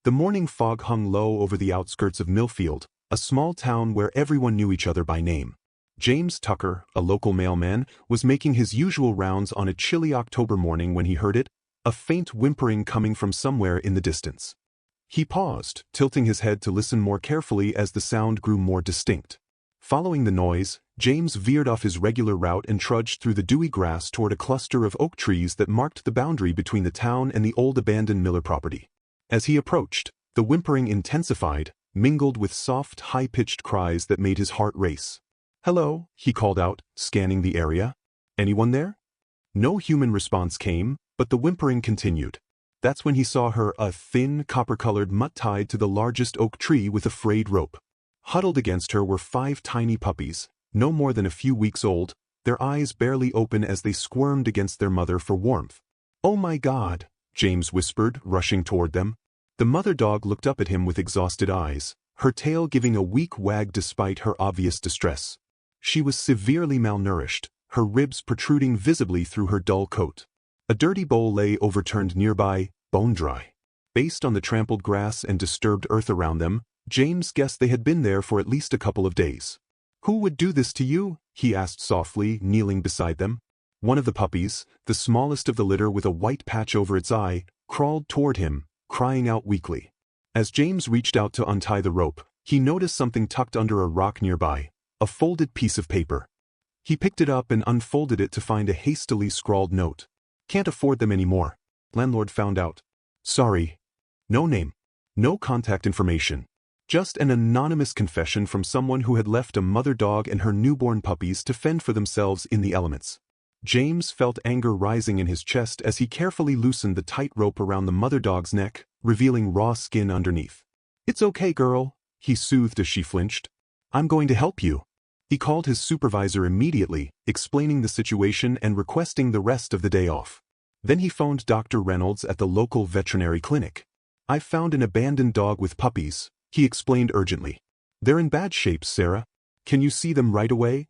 The morning fog hung low over the outskirts of Millfield, a small town where everyone knew each other by name. James Tucker, a local mailman, was making his usual rounds on a chilly October morning when he heard it, a faint whimpering coming from somewhere in the distance. He paused, tilting his head to listen more carefully as the sound grew more distinct. Following the noise, James veered off his regular route and trudged through the dewy grass toward a cluster of oak trees that marked the boundary between the town and the old abandoned Miller property. As he approached, the whimpering intensified, mingled with soft, high-pitched cries that made his heart race. "Hello," he called out, scanning the area. "Anyone there?" No human response came, but the whimpering continued. That's when he saw her, a thin, copper-colored mutt tied to the largest oak tree with a frayed rope. Huddled against her were 5 tiny puppies, no more than a few weeks old, their eyes barely open as they squirmed against their mother for warmth. "Oh my God," James whispered, rushing toward them. The mother dog looked up at him with exhausted eyes, her tail giving a weak wag despite her obvious distress. She was severely malnourished, her ribs protruding visibly through her dull coat. A dirty bowl lay overturned nearby, bone-dry. Based on the trampled grass and disturbed earth around them, James guessed they had been there for at least a couple of days. "Who would do this to you?" he asked softly, kneeling beside them. One of the puppies, the smallest of the litter with a white patch over its eye, crawled toward him, crying out weakly. As James reached out to untie the rope, he noticed something tucked under a rock nearby, a folded piece of paper. He picked it up and unfolded it to find a hastily scrawled note. "Can't afford them anymore. Landlord found out. Sorry." No name. No contact information. Just an anonymous confession from someone who had left a mother dog and her newborn puppies to fend for themselves in the elements. James felt anger rising in his chest as he carefully loosened the tight rope around the mother dog's neck, revealing raw skin underneath. "It's okay, girl," he soothed as she flinched. "I'm going to help you." He called his supervisor immediately, explaining the situation and requesting the rest of the day off. Then he phoned Dr. Reynolds at the local veterinary clinic. "I found an abandoned dog with puppies," he explained urgently. "They're in bad shape, Sarah. Can you see them right away?"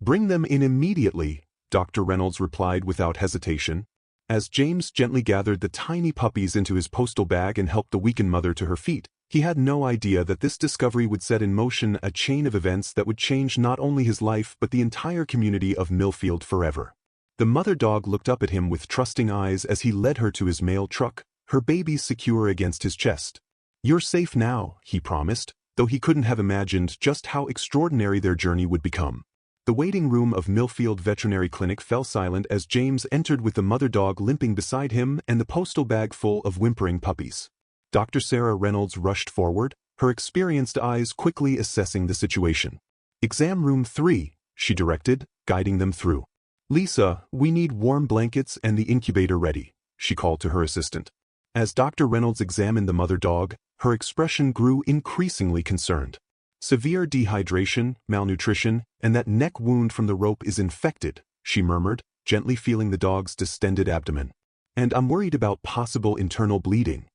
"Bring them in immediately," Dr. Reynolds replied without hesitation. As James gently gathered the tiny puppies into his postal bag and helped the weakened mother to her feet, he had no idea that this discovery would set in motion a chain of events that would change not only his life but the entire community of Millfield forever. The mother dog looked up at him with trusting eyes as he led her to his mail truck, her babies secure against his chest. "You're safe now," he promised, though he couldn't have imagined just how extraordinary their journey would become. The waiting room of Millfield Veterinary Clinic fell silent as James entered with the mother dog limping beside him and the postal bag full of whimpering puppies. Dr. Sarah Reynolds rushed forward, her experienced eyes quickly assessing the situation. "Exam room 3, she directed, guiding them through. "Lisa, we need warm blankets and the incubator ready," she called to her assistant. As Dr. Reynolds examined the mother dog, her expression grew increasingly concerned. "Severe dehydration, malnutrition, and that neck wound from the rope is infected," she murmured, gently feeling the dog's distended abdomen. "And I'm worried about possible internal bleeding."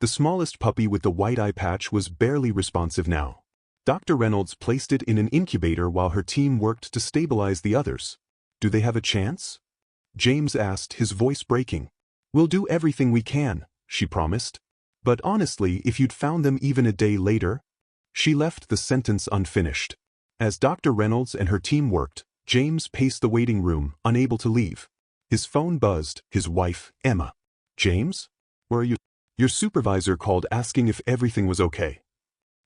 The smallest puppy with the white eye patch was barely responsive now. Dr. Reynolds placed it in an incubator while her team worked to stabilize the others. "Do they have a chance?" James asked, his voice breaking. "We'll do everything we can," she promised. "But honestly, if you'd found them even a day later..." She left the sentence unfinished. As Dr. Reynolds and her team worked, James paced the waiting room, unable to leave. His phone buzzed, his wife, Emma. "James? Where are you?" "Your supervisor called asking if everything was okay."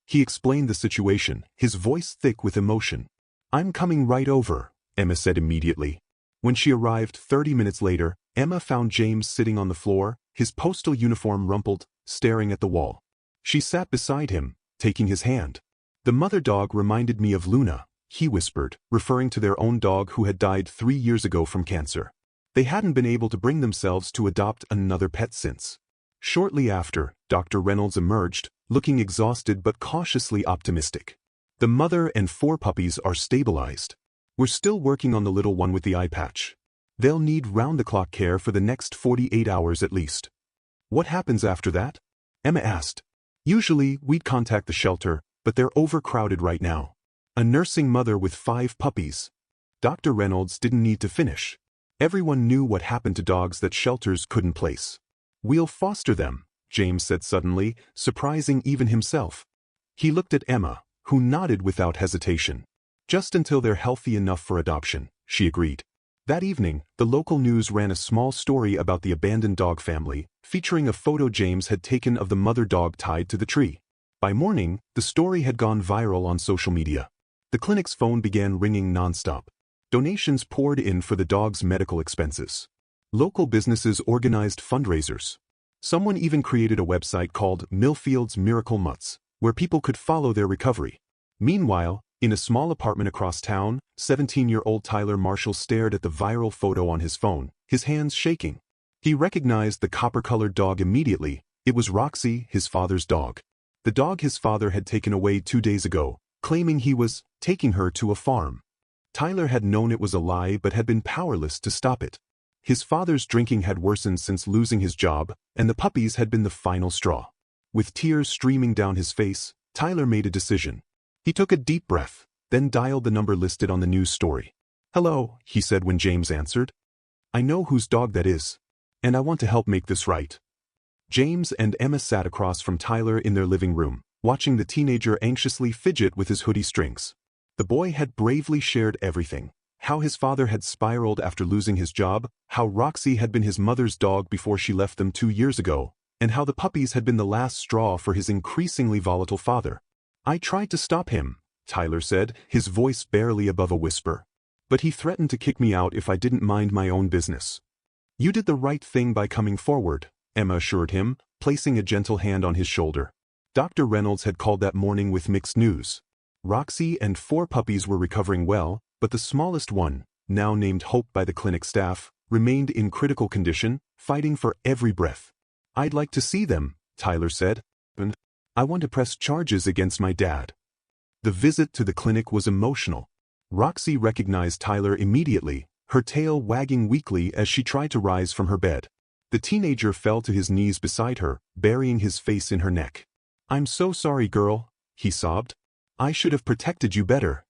He explained the situation, his voice thick with emotion. "I'm coming right over," Emma said immediately. When she arrived 30 minutes later, Emma found James sitting on the floor, his postal uniform rumpled, staring at the wall. She sat beside him, taking his hand. "The mother dog reminded me of Luna," he whispered, referring to their own dog who had died 3 years ago from cancer. They hadn't been able to bring themselves to adopt another pet since. Shortly after, Dr. Reynolds emerged, looking exhausted but cautiously optimistic. "The mother and 4 puppies are stabilized. We're still working on the little one with the eye patch. They'll need round-the-clock care for the next 48 hours at least." "What happens after that?" Emma asked. "Usually, we'd contact the shelter, but they're overcrowded right now. A nursing mother with 5 puppies." Dr. Reynolds didn't need to finish. Everyone knew what happened to dogs that shelters couldn't place. "We'll foster them," James said suddenly, surprising even himself. He looked at Emma, who nodded without hesitation. Just until they're healthy enough for adoption, she agreed. That evening, the local news ran a small story about the abandoned dog family, featuring a photo James had taken of the mother dog tied to the tree. By morning, the story had gone viral on social media. The clinic's phone began ringing nonstop. Donations poured in for the dog's medical expenses. Local businesses organized fundraisers. Someone even created a website called Millfield's Miracle Mutts, where people could follow their recovery. Meanwhile, in a small apartment across town, 17-year-old Tyler Marshall stared at the viral photo on his phone, his hands shaking. He recognized the copper-colored dog immediately. It was Roxy, his father's dog. The dog his father had taken away 2 days ago, claiming he was taking her to a farm. Tyler had known it was a lie but had been powerless to stop it. His father's drinking had worsened since losing his job, and the puppies had been the final straw. With tears streaming down his face, Tyler made a decision. He took a deep breath, then dialed the number listed on the news story. "Hello," he said when James answered. "I know whose dog that is, and I want to help make this right." James and Emma sat across from Tyler in their living room, watching the teenager anxiously fidget with his hoodie strings. The boy had bravely shared everything: how his father had spiraled after losing his job, how Roxy had been his mother's dog before she left them 2 years ago, and how the puppies had been the last straw for his increasingly volatile father. "I tried to stop him," Tyler said, his voice barely above a whisper. "But he threatened to kick me out if I didn't mind my own business." "You did the right thing by coming forward," Emma assured him, placing a gentle hand on his shoulder. Dr. Reynolds had called that morning with mixed news. Roxy and 4 puppies were recovering well, but the smallest one, now named Hope by the clinic staff, remained in critical condition, fighting for every breath. "I'd like to see them," Tyler said. "And I want to press charges against my dad." The visit to the clinic was emotional. Roxy recognized Tyler immediately, her tail wagging weakly as she tried to rise from her bed. The teenager fell to his knees beside her, burying his face in her neck. "I'm so sorry, girl," he sobbed. "I should have protected you better."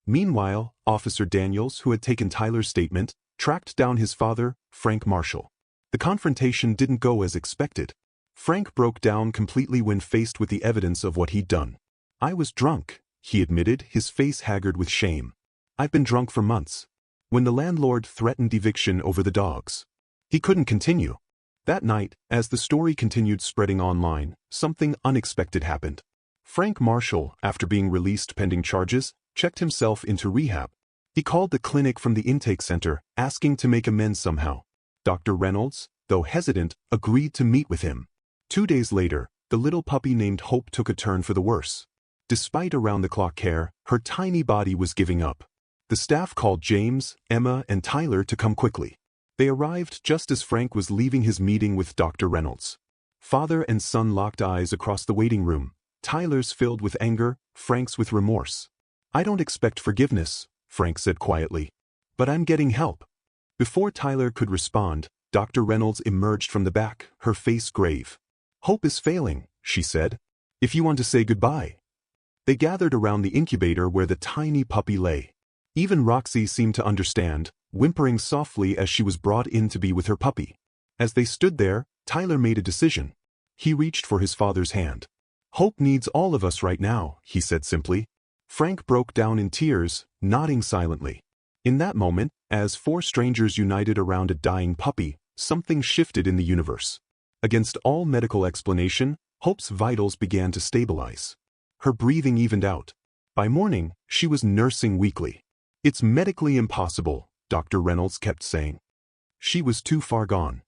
Meanwhile, Officer Daniels, who had taken Tyler's statement, tracked down his father, Frank Marshall. The confrontation didn't go as expected. Frank broke down completely when faced with the evidence of what he'd done. "I was drunk," he admitted, his face haggard with shame. "I've been drunk for months." When the landlord threatened eviction over the dogs, he couldn't continue. That night, as the story continued spreading online, something unexpected happened. Frank Marshall, after being released pending charges, checked himself into rehab. He called the clinic from the intake center, asking to make amends somehow. Dr. Reynolds, though hesitant, agreed to meet with him. 2 days later, the little puppy named Hope took a turn for the worse. Despite around-the-clock care, her tiny body was giving up. The staff called James, Emma, and Tyler to come quickly. They arrived just as Frank was leaving his meeting with Dr. Reynolds. Father and son locked eyes across the waiting room, Tyler's filled with anger, Frank's with remorse. "I don't expect forgiveness," Frank said quietly, "but I'm getting help." Before Tyler could respond, Dr. Reynolds emerged from the back, her face grave. "Hope is failing," she said. "If you want to say goodbye." They gathered around the incubator where the tiny puppy lay. Even Roxy seemed to understand, whimpering softly as she was brought in to be with her puppy. As they stood there, Tyler made a decision. He reached for his father's hand. "Hope needs all of us right now," he said simply. Frank broke down in tears, nodding silently. In that moment, as 4 strangers united around a dying puppy, something shifted in the universe. Against all medical explanation, Hope's vitals began to stabilize. Her breathing evened out. By morning, she was nursing weakly. "It's medically impossible," Dr. Reynolds kept saying. She was too far gone.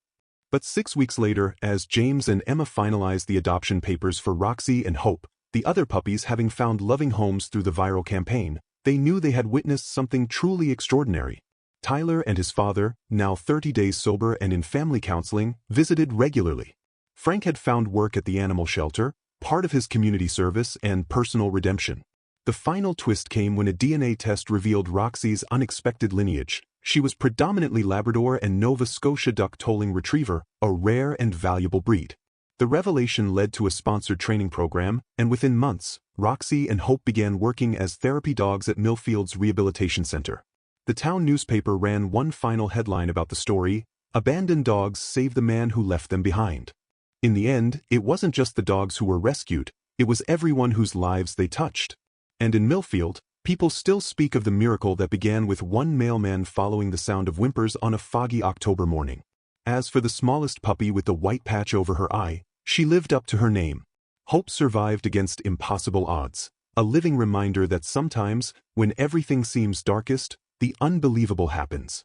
But 6 weeks later, as James and Emma finalized the adoption papers for Roxy and Hope, the other puppies having found loving homes through the viral campaign, they knew they had witnessed something truly extraordinary. Tyler and his father, now 30 days sober and in family counseling, visited regularly. Frank had found work at the animal shelter, part of his community service and personal redemption. The final twist came when a DNA test revealed Roxy's unexpected lineage. She was predominantly Labrador and Nova Scotia duck-tolling retriever, a rare and valuable breed. The revelation led to a sponsored training program, and within months, Roxy and Hope began working as therapy dogs at Millfield's Rehabilitation Center. The town newspaper ran one final headline about the story: "Abandoned dogs save the man who left them behind." In the end, it wasn't just the dogs who were rescued, it was everyone whose lives they touched. And in Millfield, people still speak of the miracle that began with one mailman following the sound of whimpers on a foggy October morning. As for the smallest puppy with the white patch over her eye, she lived up to her name. Hope survived against impossible odds, a living reminder that sometimes, when everything seems darkest, the unbelievable happens.